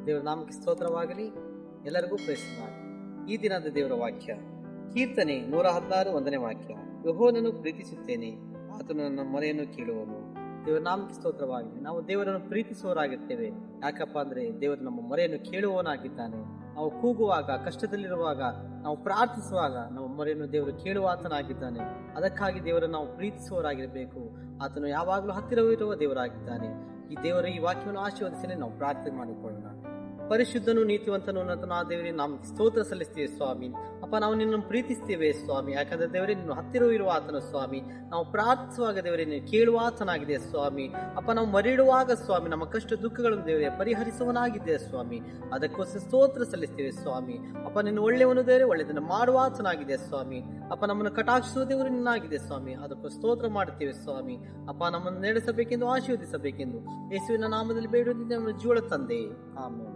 ದೇವರ ನಾಮಕ್ಕೆ ಸ್ತೋತ್ರವಾಗಲಿ. ಎಲ್ಲರಿಗೂ ಪ್ರಶ್ನೆ. ಈ ದಿನದ ದೇವರ ವಾಕ್ಯ ಕೀರ್ತನೆ 116 1ನೇ ವಾಕ್ಯ. ಯೆಹೋವನನ್ನು ಪ್ರೀತಿಸುತ್ತೇನೆ, ಆತನು ನನ್ನ ಮೊರೆಯನ್ನು ಕೇಳುವನು. ದೇವರ ನಾಮಕ್ಕೆ ಸ್ತೋತ್ರವಾಗಲಿ. ನಾವು ದೇವರನ್ನು ಪ್ರೀತಿಸುವವರಾಗಿರ್ತೇವೆ. ಯಾಕಪ್ಪ ಅಂದ್ರೆ ದೇವರು ನಮ್ಮ ಮೊರೆಯನ್ನು ಕೇಳುವವನಾಗಿದ್ದಾನೆ. ನಾವು ಕೂಗುವಾಗ, ಕಷ್ಟದಲ್ಲಿರುವಾಗ, ನಾವು ಪ್ರಾರ್ಥಿಸುವಾಗ ನಮ್ಮ ಮೊರೆಯನ್ನು ದೇವರು ಕೇಳುವಾತನಾಗಿದ್ದಾನೆ. ಅದಕ್ಕಾಗಿ ದೇವರನ್ನು ನಾವು ಪ್ರೀತಿಸುವವರಾಗಿರಬೇಕು. ಆತನು ಯಾವಾಗಲೂ ಹತ್ತಿರವಿರುವ ದೇವರಾಗಿದ್ದಾನೆ. ಈ ದೇವರ ಈ ವಾಕ್ಯವನ್ನು ಆಶೀರ್ವದಿಸಲಿ. ನಾವು ಪ್ರಾರ್ಥನೆ ಮಾಡಿಕೊಳ್ಳೋಣ. ಪರಿಶುದ್ಧನು ನೀತಿವಂತನು ಉನ್ನತನಾದ ದೇವರೇ, ನಾವು ಸ್ತೋತ್ರ ಸಲ್ಲಿಸ್ತೇವೆ ಸ್ವಾಮಿ. ಅಪ್ಪ, ನಾವು ನಿನ್ನನ್ನು ಪ್ರೀತಿಸ್ತೇವೆ ಸ್ವಾಮಿ. ಯಾಕಂದ್ರೆ ದೇವರೇ, ನಿನ್ನ ಹತ್ತಿರವಿರುವ ಆತನು ಸ್ವಾಮಿ. ನಾವು ಪ್ರಾರ್ಥಿಸುವಾಗ ದೇವರೇ ನೀನು ಕೇಳುವಾತನಾಗಿದೆ ಸ್ವಾಮಿ. ಅಪ್ಪ, ನಾವು ಮರಿಡುವಾಗ ಸ್ವಾಮಿ ನಮ್ಮ ಕಷ್ಟ ದುಃಖಗಳನ್ನು ದೇವರೇ ಪರಿಹರಿಸುವನಾಗಿದ್ದೆ ಸ್ವಾಮಿ. ಅದಕ್ಕೋಸ್ಕರ ಸ್ತೋತ್ರ ಸಲ್ಲಿಸ್ತೇವೆ ಸ್ವಾಮಿ. ಅಪ್ಪ, ನಿನ್ನ ಒಳ್ಳೆಯವನು ದೇವರೇ, ಒಳ್ಳೆಯದನ್ನು ಮಾಡುವಾತನಾಗಿದೆ ಸ್ವಾಮಿ. ಅಪ್ಪ, ನಮ್ಮನ್ನು ಕಟಾಕ್ಷಿಸುವ ದೇವರು ನಿನ್ನಾಗಿದೆ ಸ್ವಾಮಿ. ಅದಕ್ಕೋಸ್ಕರ ಸ್ತೋತ್ರ ಮಾಡುತ್ತೇವೆ ಸ್ವಾಮಿ. ಅಪ್ಪ, ನಮ್ಮನ್ನು ನಡೆಸಬೇಕೆಂದು ಆಶೀರ್ವದಿಸಬೇಕೆಂದು ಯೇಸುವಿನ ನಾಮದಲ್ಲಿ ಬೇಡುವುದಿದೆ ನಮ್ಮ ಜೀವಳ ತಂದೆ. ಆಮೆನ್.